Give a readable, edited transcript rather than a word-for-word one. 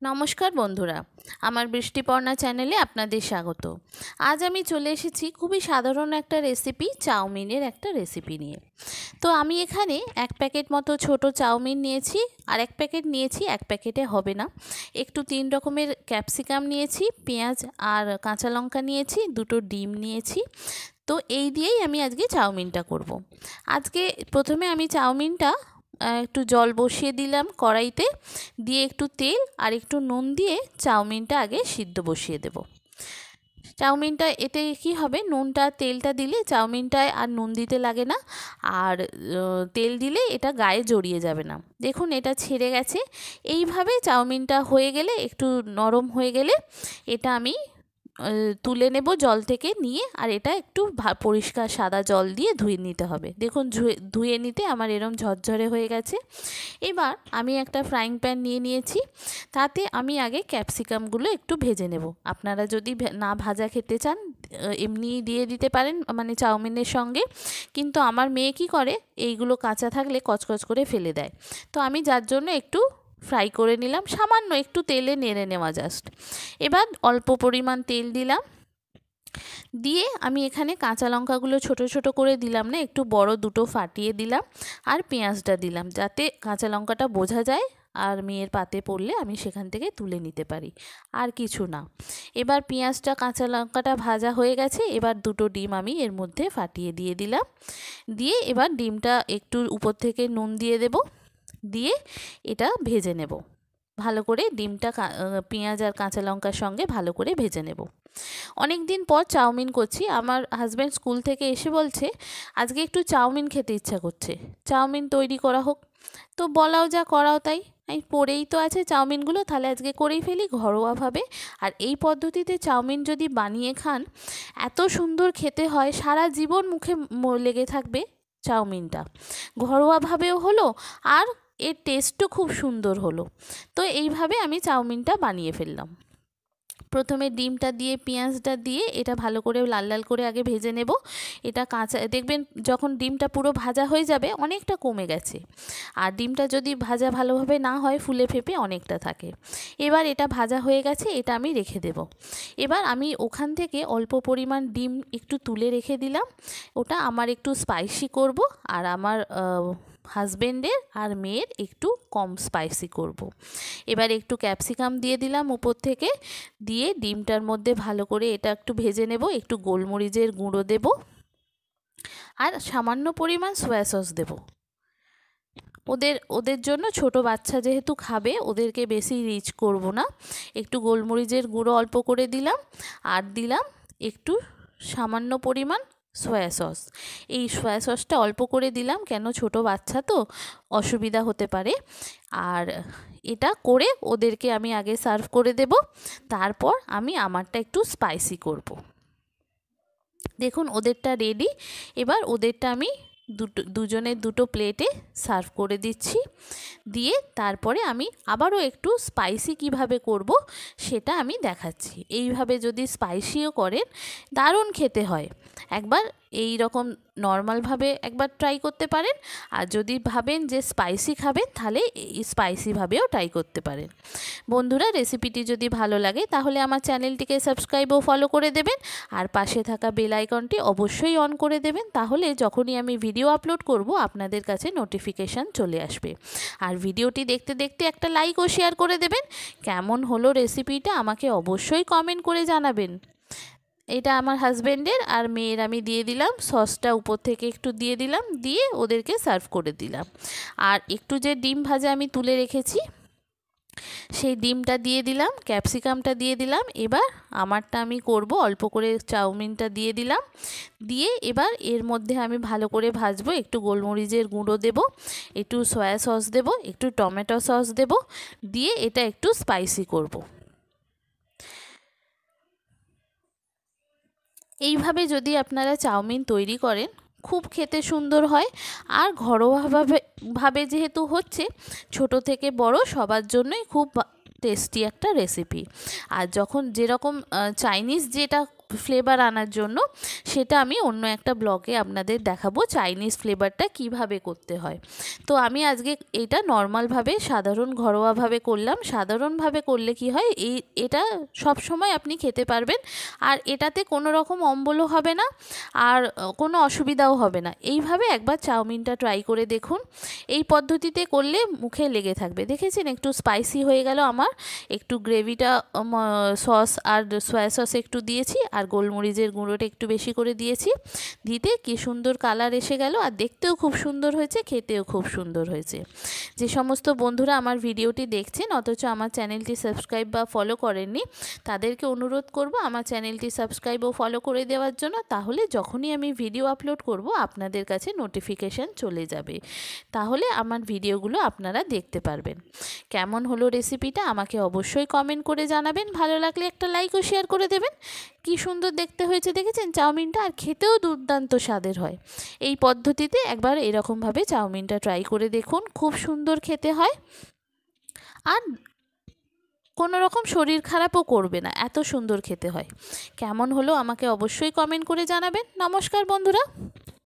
নমস্কার বন্ধুরা, আমার বৃষ্টিপর্ণা চ্যানেলে আপনাদের স্বাগত। আজ আমি চলে এসেছি খুবই সাধারণ একটা রেসিপি, চাউমিনের একটা রেসিপি নিয়ে। তো আমি এখানে 1 প্যাকেট মতো ছোট চাউমিন নিয়েছি, আর 1 প্যাকেট নিয়েছি, 1 প্যাকেটে হবে না। একটু 3 রকমের ক্যাপসিকাম নিয়েছি, পেঁয়াজ আর কাঁচা লঙ্কা নিয়েছি, 2টো ডিম নিয়েছি। তো এই দিয়েই আমি আজকে চাউমিনটা করব। আজকে প্রথমে আমি চাউমিনটা একটু জল বসিয়ে দিলাম কড়াইতে, দিয়ে একটু তেল আর একটু নুন দিয়ে চাউমিনটা আগে সিদ্ধ বসিয়ে দেব। চাউমিনটা এতে কি হবে, নুনটা তেলটা দিলে চাউমিনটায় আর নুন দিতে লাগে না, আর তেল দিলে এটা গায়ে জড়িয়ে যাবে না। দেখুন এটা ছেড়ে গেছে। এইভাবে চাউমিনটা হয়ে গেলে, একটু নরম হয়ে গেলে এটা আমি তুলে নেব জল থেকে নিয়ে, আর এটা একটু পরিষ্কার সাদা জল দিয়ে ধুয়ে নিতে হবে। দেখুন ধুয়ে নিতে আমার এরম ঝরঝরে হয়ে গেছে। এবার আমি একটা ফ্রাইং প্যান নিয়ে নিয়েছি, তাতে আমি আগে ক্যাপসিকামগুলো একটু ভেজে নেব। আপনারা যদি না ভাজা খেতে চান এমনি দিয়ে দিতে পারেন, মানে চাউমিনের সঙ্গে। কিন্তু আমার মেয়ে কি করে, এইগুলো কাঁচা থাকলে কচকচ করে ফেলে দেয়। তো আমি যার জন্য একটু ফ্রাই করে নিলাম, সামান্য একটু তেলে নেড়ে নেওয়া জাস্ট। এবার অল্প পরিমাণ তেল দিলাম, দিয়ে আমি এখানে কাঁচা লঙ্কাগুলো ছোট ছোট করে দিলাম না, একটু বড় দুটো ফাটিয়ে দিলাম, আর পেঁয়াজটা দিলাম যাতে কাঁচা লঙ্কাটা বোঝা যায়, আর মেয়ের পাতে পড়লে আমি সেখান থেকে তুলে নিতে পারি, আর কিছু না। এবার পেঁয়াজটা কাঁচা লঙ্কাটা ভাজা হয়ে গেছে, এবার 2টো ডিম আমি এর মধ্যে ফাটিয়ে দিয়ে দিলাম। দিয়ে এবার ডিমটা একটু উপর থেকে নুন দিয়ে দেব, দিয়ে এটা ভেজে নেব ভালো করে। ডিমটা পেঁয়াজ আর কাঁচা লঙ্কার সঙ্গে ভালো করে ভেজে নেব। অনেক দিন পর চাউমিন করছি, আমার হাজব্যান্ড স্কুল থেকে এসে বলছে আজকে একটু চাউমিন খেতে ইচ্ছা করছে, চাউমিন তৈরি করা হোক। তো বলাও যা করাও তাই, আমি পড়েই তো আছে চাউমিনগুলো, তাহলে আজকে করেই ফেলি ঘরোয়াভাবে। আর এই পদ্ধতিতে চাউমিন যদি বানিয়ে খান, এত সুন্দর খেতে হয়, সারা জীবন মুখে লেগে থাকবে চাউমিনটা। ঘরোয়াভাবেও হলো, আর এর টেস্টও খুব সুন্দর হলো। তো এইভাবে আমি চাউমিনটা বানিয়ে ফেললাম। প্রথমে ডিমটা দিয়ে পেঁয়াজটা দিয়ে এটা ভালো করে লাল লাল করে আগে ভেজে নেব। এটা কাঁচা দেখবেন যখন ডিমটা পুরো ভাজা হয়ে যাবে অনেকটা কমে গেছে, আর ডিমটা যদি ভাজা ভালোভাবে না হয় ফুলে ফেপে অনেকটা থাকে। এবার এটা ভাজা হয়ে গেছে, এটা আমি রেখে দেব। এবার আমি ওখান থেকে অল্প পরিমাণ ডিম একটু তুলে রেখে দিলাম, ওটা আমার একটু স্পাইসি করব, আর আমার হাজবেন্ডের আর মেয়ের একটু কম স্পাইসি করব। এবার একটু ক্যাপসিকাম দিয়ে দিলাম উপর থেকে, দিয়ে ডিমটার মধ্যে ভালো করে এটা একটু ভেজে নেব, একটু গোলমরিচের গুঁড়ো দেব, আর সামান্য পরিমাণ সয়া সস দেব। ওদের জন্য, ছোট বাচ্চা যেহেতু খাবে, ওদেরকে বেশি রিচ করব না। একটু গোলমরিচের গুঁড়ো অল্প করে দিলাম, আর দিলাম একটু সামান্য পরিমাণ সয়া সস। এই সয়া সসটা অল্প করে দিলাম, কেন ছোট বাচ্চা তো অসুবিধা হতে পারে। আর এটা করে ওদেরকে আমি আগে সার্ভ করে দেব, তারপর আমি আমারটা একটু স্পাইসি করব। দেখুন ওদেরটা রেডি। এবার ওদেরটা আমি দুজনের 2টো প্লেটে সার্ভ করে দিচ্ছি, দিয়ে তারপরে আমি আবারও একটু স্পাইসি কিভাবে করব সেটা আমি দেখাচ্ছি। এইভাবে যদি স্পাইসিও করেন দারুণ খেতে হয়। একবার এই রকম নর্মালভাবে একবার ট্রাই করতে পারেন, আর যদি ভাবেন যে স্পাইসি খাবেন তাহলে এই স্পাইসিভাবেও ট্রাই করতে পারেন। বন্ধুরা, রেসিপিটি যদি ভালো লাগে তাহলে আমার চ্যানেলটিকে সাবস্ক্রাইব ও ফলো করে দেবেন, আর পাশে থাকা বেল আইকনটি অবশ্যই অন করে দেবেন, তাহলে যখনই আমি ভিডিও আপলোড করব আপনাদের কাছে নোটিফিকেশান চলে আসবে। আর ভিডিওটি দেখতে দেখতে একটা লাইক ও শেয়ার করে দেবেন। কেমন হলো রেসিপিটা আমাকে অবশ্যই কমেন্ট করে জানাবেন। এটা আমার হাজবেন্ডের আর মেয়ের আমি দিয়ে দিলাম, সসটা উপর থেকে একটু দিয়ে দিলাম, দিয়ে ওদেরকে সার্ভ করে দিলাম। আর একটু যে ডিম ভাজা আমি তুলে রেখেছি সেই ডিমটা দিয়ে দিলাম, ক্যাপসিকামটা দিয়ে দিলাম। এবার আমারটা আমি করব, অল্প করে চাউমিনটা দিয়ে দিলাম, দিয়ে এবার এর মধ্যে আমি ভালো করে ভাজবো। একটু গোলমরিচের গুঁড়ো দেব, একটু সয়া সস দেব, একটু টমেটো সস দেব, দিয়ে এটা একটু স্পাইসি করব। এইভাবে যদি আপনারা চাউমিন তৈরি করেন খুব খেতে সুন্দর হয়, আর ঘরোয়াভাবে যেহেতু হচ্ছে, ছোট থেকে বড় সবার জন্যই খুব টেস্টি একটা রেসিপি। আর যখন যেরকম চাইনিজ যেটা ফ্লেভার আনার জন্য, সেটা আমি অন্য একটা ব্লগে আপনাদের দেখাবো চাইনিজ ফ্লেভারটা কিভাবে করতে হয়। তো আমি আজকে এটা নর্মালভাবে সাধারণ ঘরোয়াভাবে করলাম। সাধারণভাবে করলে কি হয়, এটা সব সময় আপনি খেতে পারবেন, আর এটাতে কোনো রকম অম্বলও হবে না, আর কোনো অসুবিধাও হবে না। এইভাবে একবার চাউমিনটা ট্রাই করে দেখুন। এই পদ্ধতিতে করলে মুখে লেগে থাকবে। দেখেছেন একটু স্পাইসি হয়ে গেল আমার, একটু গ্রেভিটা সস আর সয়া সস একটু দিয়েছি, আর গোলমরিচের গুঁড়োটা একটু বেশি করে দিয়েছি। দিতে কি সুন্দর কালার এসে গেল, আর দেখতেও খুব সুন্দর হয়েছে, খেতেও খুব সুন্দর হয়েছে। যে সমস্ত বন্ধুরা আমার ভিডিওটি দেখছেন অথচ আমার চ্যানেলটি সাবস্ক্রাইব বা ফলো করেননি, তাদেরকে অনুরোধ করব আমার চ্যানেলটি সাবস্ক্রাইব ও ফলো করে দেওয়ার জন্য। তাহলে যখনই আমি ভিডিও আপলোড করব আপনাদের কাছে নোটিফিকেশান চলে যাবে, তাহলে আমার ভিডিওগুলো আপনারা দেখতে পারবেন। কেমন হলো রেসিপিটা আমাকে অবশ্যই কমেন্ট করে জানাবেন। ভালো লাগলে একটা লাইক ও শেয়ার করে দেবেন। কি সুন্দর দেখতে হয়েছে দেখেছেন চাউমিনটা, আর খেতেও দুর্দান্ত স্বাদের হয়। এই পদ্ধতিতে একবার এরকমভাবে চাউমিনটা ট্রাই করে দেখুন, খুব সুন্দর খেতে হয়, আর কোনো রকম শরীর খারাপও করবে না, এত সুন্দর খেতে হয়। কেমন হলো আমাকে অবশ্যই কমেন্ট করে জানাবেন। নমস্কার বন্ধুরা।